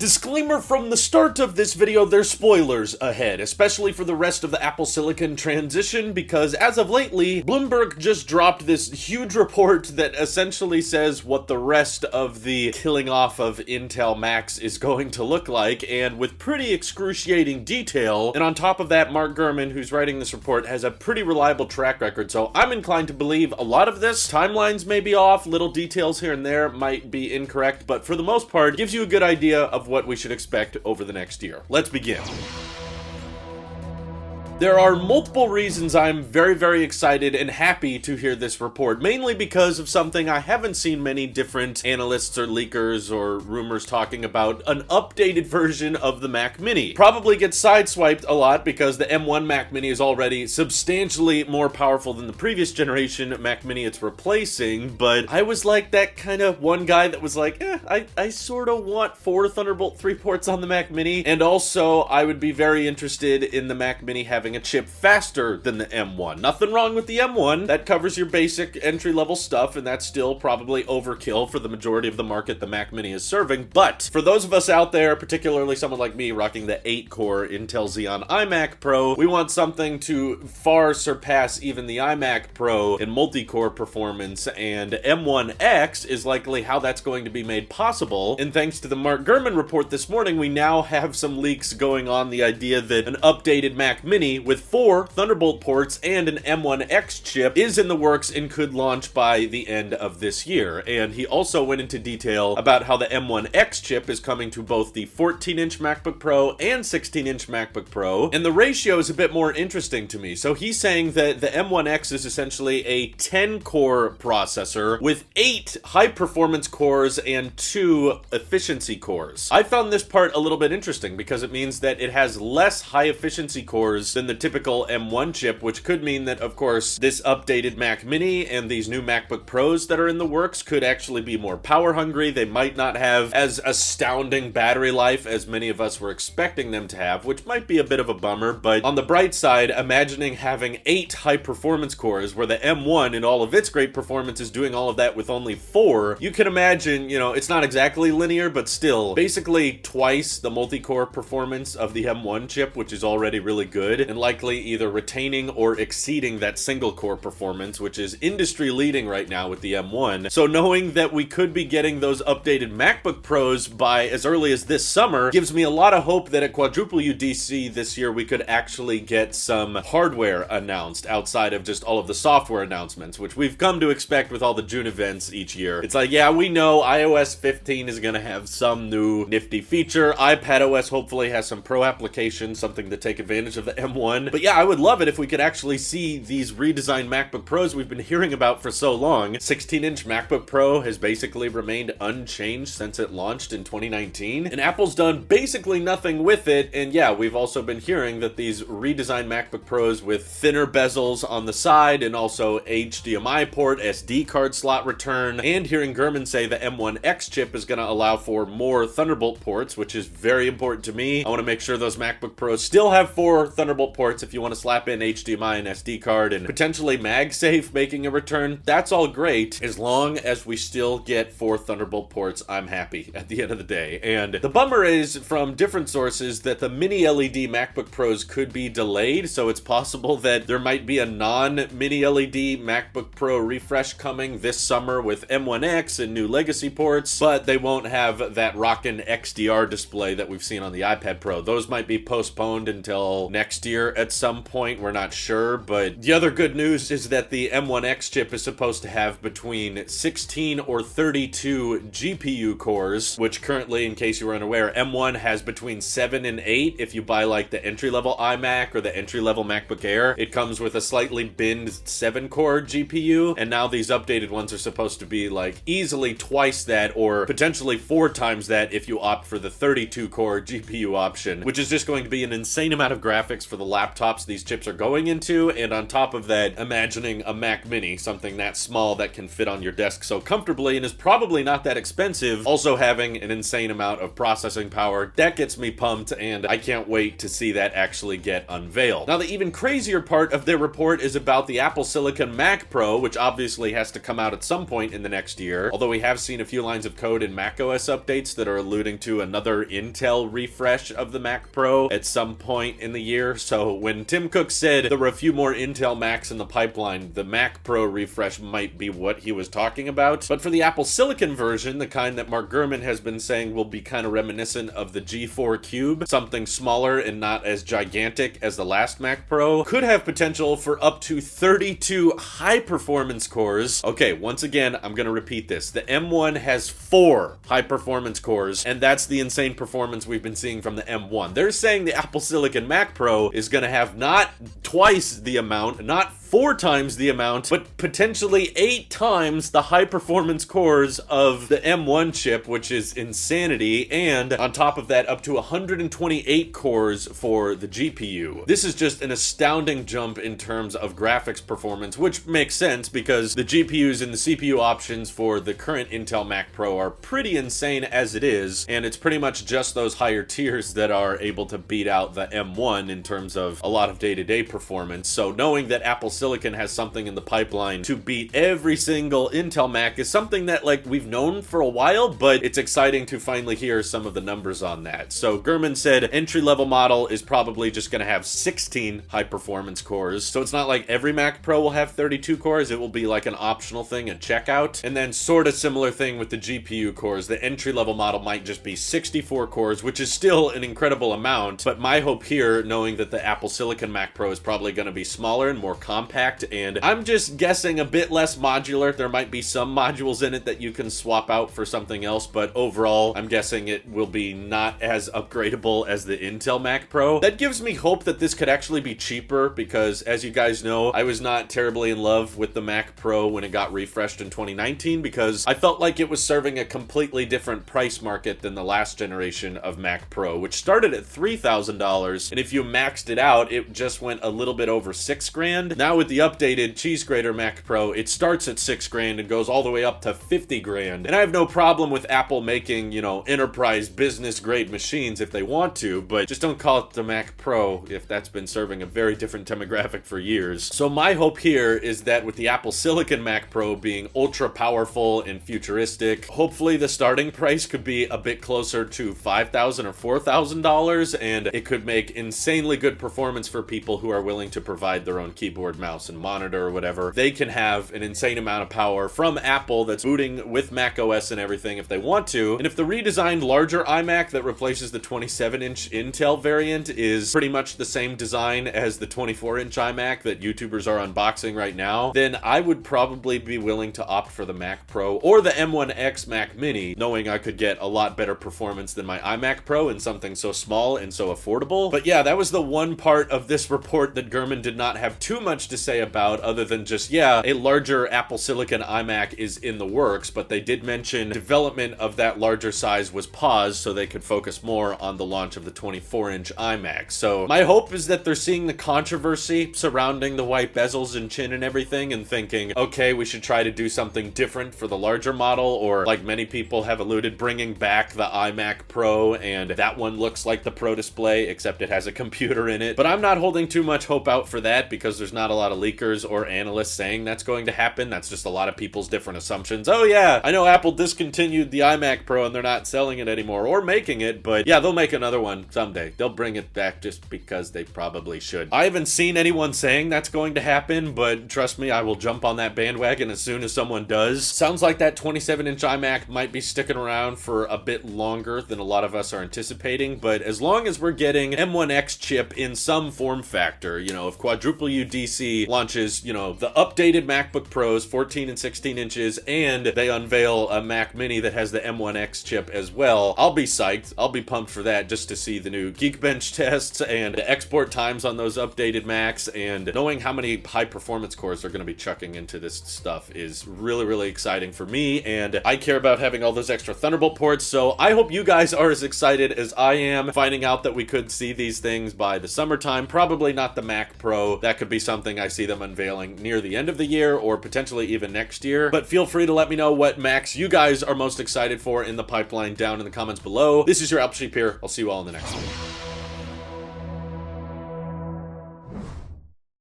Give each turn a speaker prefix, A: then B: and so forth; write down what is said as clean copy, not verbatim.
A: Disclaimer from the start of this video, there's spoilers ahead, especially for the rest of the Apple Silicon transition, because as of lately, Bloomberg just dropped this huge report that essentially says what the rest of the killing off of Intel Macs is going to look like, and with pretty excruciating detail. And on top of that, Mark Gurman, who's writing this report, has a pretty reliable track record, so I'm inclined to believe a lot of this. Timelines may be off, little details here and there might be incorrect, but for the most part, it gives you a good idea of what we should expect over the next year. Let's begin. There are multiple reasons I'm very excited and happy to hear this report, mainly because of something I haven't seen many different analysts or leakers or rumors talking about: an updated version of the Mac Mini. Probably gets sideswiped a lot because the M1 Mac Mini is already substantially more powerful than the previous generation Mac Mini it's replacing, but I was like that kind of one guy that was like, I sort of want 4 Thunderbolt 3 ports on the Mac Mini, and also I would be very interested in the Mac Mini having a chip faster than the M1. Nothing wrong with the M1. That covers your basic entry-level stuff, and that's still probably overkill for the majority of the market the Mac Mini is serving. But for those of us out there, particularly someone like me rocking the 8-core Intel Xeon iMac Pro, we want something to far surpass even the iMac Pro in multi-core performance, and M1X is likely how that's going to be made possible. And thanks to the Mark Gurman report this morning, we now have some leaks going on the idea that an updated Mac Mini with 4 Thunderbolt ports and an M1X chip is in the works and could launch by the end of this year. And he also went into detail about how the M1X chip is coming to both the 14-inch MacBook Pro and 16-inch MacBook Pro, and the ratio is a bit more interesting to me. So he's saying that the M1X is essentially a 10-core processor with 8 high-performance cores and 2 efficiency cores. I found this part a little bit interesting because it means that it has less high-efficiency cores than the typical M1 chip, which could mean that, of course, this updated Mac Mini and these new MacBook Pros that are in the works could actually be more power hungry. They might not have as astounding battery life as many of us were expecting them to have, which might be a bit of a bummer. But on the bright side, imagining having 8 high performance cores where the M1 in all of its great performance is doing all of that with only 4, you can imagine, it's not exactly linear, but still basically twice the multi-core performance of the M1 chip, which is already really good, and likely either retaining or exceeding that single core performance, which is industry leading right now with the M1. So knowing that we could be getting those updated MacBook Pros by as early as this summer gives me a lot of hope that at Quadruple UDC this year we could actually get some hardware announced outside of just all of the software announcements, which we've come to expect with all the June events each year. It's like, yeah, we know iOS 15 is going to have some new nifty feature. iPadOS hopefully has some pro applications, something to take advantage of the M1. But yeah, I would love it if we could actually see these redesigned MacBook Pros we've been hearing about for so long. 16-inch MacBook Pro has basically remained unchanged since it launched in 2019, and Apple's done basically nothing with it. And yeah, we've also been hearing that these redesigned MacBook Pros with thinner bezels on the side and also HDMI port, SD card slot return, and hearing Gurman say the M1X chip is going to allow for more Thunderbolt ports, which is very important to me. I want to make sure those MacBook Pros still have 4 Thunderbolt ports if you want to slap in HDMI and SD card, and potentially MagSafe making a return. That's all great. As long as we still get 4 Thunderbolt ports, I'm happy at the end of the day. And the bummer is, from different sources, that the mini LED MacBook Pros could be delayed, so it's possible that there might be a non-mini LED MacBook Pro refresh coming this summer with M1X and new legacy ports, but they won't have that rockin' XDR display that we've seen on the iPad Pro. Those might be postponed until next year at some point, we're not sure. But the other good news is that the M1X chip is supposed to have between 16 or 32 GPU cores, which currently, in case you were unaware, M1 has between 7 and 8. If you buy like the entry-level iMac or the entry-level MacBook Air, it comes with a slightly binned 7-core GPU, and now these updated ones are supposed to be like easily twice that, or potentially 4 times that if you opt for the 32-core GPU option, which is just going to be an insane amount of graphics for the laptops these chips are going into, and on top of that, imagining a Mac Mini, something that small that can fit on your desk so comfortably and is probably not that expensive, also having an insane amount of processing power. That gets me pumped, and I can't wait to see that actually get unveiled. Now, the even crazier part of their report is about the Apple Silicon Mac Pro, which obviously has to come out at some point in the next year, although we have seen a few lines of code in macOS updates that are alluding to another Intel refresh of the Mac Pro at some point in the year. So when Tim Cook said there were a few more Intel Macs in the pipeline, the Mac Pro refresh might be what he was talking about. But for the Apple Silicon version, the kind that Mark Gurman has been saying will be kind of reminiscent of the G4 Cube, something smaller and not as gigantic as the last Mac Pro, could have potential for up to 32 high-performance cores. Okay, once again, I'm gonna repeat this. The M1 has 4 high-performance cores, and that's the insane performance we've been seeing from the M1. They're saying the Apple Silicon Mac Pro is gonna have not twice the amount, not 4 times the amount, but potentially 8 times the high-performance cores of the M1 chip, which is insanity, and on top of that, up to 128 cores for the GPU. This is just an astounding jump in terms of graphics performance, which makes sense because the GPUs and the CPU options for the current Intel Mac Pro are pretty insane as it is, and it's pretty much just those higher tiers that are able to beat out the M1 in terms of a lot of day-to-day performance. So knowing that Apple Silicon has something in the pipeline to beat every single Intel Mac is something that, like, we've known for a while, but it's exciting to finally hear some of the numbers on that. So Gurman said entry-level model is probably just going to have 16 high-performance cores. So it's not like every Mac Pro will have 32 cores. It will be like an optional thing at checkout. And then sort of similar thing with the GPU cores. The entry-level model might just be 64 cores, which is still an incredible amount. But my hope here, knowing that the Apple Silicon Mac Pro is probably going to be smaller and more compact, and I'm just guessing a bit less modular. There might be some modules in it that you can swap out for something else, but overall, I'm guessing it will be not as upgradable as the Intel Mac Pro. That gives me hope that this could actually be cheaper because, as you guys know, I was not terribly in love with the Mac Pro when it got refreshed in 2019 because I felt like it was serving a completely different price market than the last generation of Mac Pro, which started at $3,000, and if you maxed it out, it just went a little bit over $6,000. Now with the updated cheese grater Mac Pro, it starts at $6,000 and goes all the way up to $50,000. And I have no problem with Apple making, you know, enterprise business grade machines if they want to, but just don't call it the Mac Pro if that's been serving a very different demographic for years. So my hope here is that with the Apple Silicon Mac Pro being ultra powerful and futuristic, hopefully the starting price could be a bit closer to $5,000 or $4,000, and it could make insanely good performance for people who are willing to provide their own keyboard, mouse, and monitor or whatever. They can have an insane amount of power from Apple that's booting with macOS and everything if they want to. And if the redesigned larger iMac that replaces the 27-inch Intel variant is pretty much the same design as the 24-inch iMac that YouTubers are unboxing right now, then I would probably be willing to opt for the Mac Pro or the M1X Mac Mini, knowing I could get a lot better performance than my iMac Pro in something so small and so affordable. But yeah, that was the one part of this report that Gurman did not have too much to say about, other than just, yeah, a larger Apple Silicon iMac is in the works, but they did mention development of that larger size was paused so they could focus more on the launch of the 24-inch iMac. So my hope is that they're seeing the controversy surrounding the white bezels and chin and everything and thinking, okay, we should try to do something different for the larger model, or like many people have alluded, bringing back the iMac Pro, and that one looks like the Pro display except it has a computer in it. But I'm not holding too much hope out for that because there's not a lot of leakers or analysts saying that's going to happen. That's just a lot of people's different assumptions. Oh yeah, I know Apple discontinued the iMac Pro and they're not selling it anymore or making it, but yeah, they'll make another one someday. They'll bring it back just because they probably should. I haven't seen anyone saying that's going to happen, but trust me, I will jump on that bandwagon as soon as someone does. Sounds like that 27-inch iMac might be sticking around for a bit longer than a lot of us are anticipating, but as long as we're getting M1X chip in some form factor, you know, if quadruple UDC launches, you know, the updated MacBook Pros 14 and 16 inches and they unveil a Mac Mini that has the M1X chip as well, I'll be psyched. I'll be pumped for that just to see the new Geekbench tests and the export times on those updated Macs, and knowing how many high performance cores they're going to be chucking into this stuff is really, really exciting for me, and I care about having all those extra Thunderbolt ports, so I hope you guys are as excited as I am finding out that we could see these things by the summertime. Probably not the Mac Pro. That could be something I see them unveiling near the end of the year or potentially even next year. But feel free to let me know what Macs you guys are most excited for in the pipeline down in the comments below. This is your Alp Sheep here. I'll see you all in the next one.